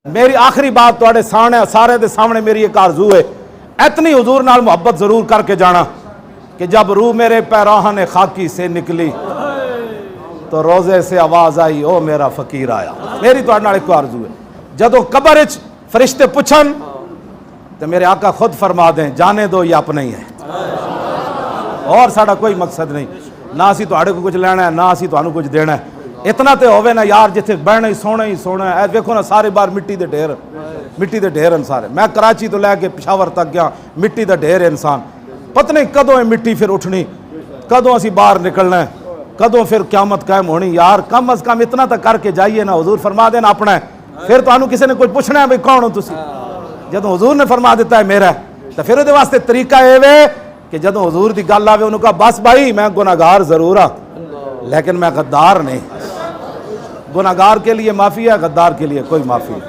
मेरी आखिरी बात तुहाडे सामने सारे दे सामने मेरी एक आरज़ू है, इतनी हुजूर नाल मोहब्बत जरूर करके जाना कि जब रूह मेरे पैराहन खाकी से निकली तो रोजे से आवाज आई ओ मेरा फकीर आया। मेरी तुहाडे नाल एक आरज़ू है, जदों कबर विच फरिश्ते पुछन तो मेरे आका खुद फरमा दें जाने दो ये अपना ही है, और साडा कोई मकसद नहीं, ना असी तुहाडे को कुछ लेना है ना असी तुहानू कुछ देना है। इतना तो होवे ना यार, जिथे बहना ही सोना है। देखो ना सारे बार मिट्टी के ढेर हैं सारे। मैं कराची तो लैके पिशावर तक गया, मिट्टी का ढेर है इंसान। पता नहीं कदों मिट्टी फिर उठनी, कदों असी बाहर निकलना है, कदों फिर क्यामत कायम होनी। यार कम अज कम इतना तक करके जाइए ना, हुजूर फरमा देना अपना है, फिर तुहानू किसी ने कुछ पूछना है भाई कौन हो तुसी। जदों हुजूर ने फरमा दिता है मेरा, तो फिर उहदे वास्ते तरीका ये वे कि जदों हुजूर की गल आवे उन्होंने कहा बस भाई मैं गुनाहगार जरूर हाँ लेकिन मैं गद्दार नहीं। गुनाहगार के लिए माफ़ी है, गद्दार के लिए कोई माफ़ी नहीं।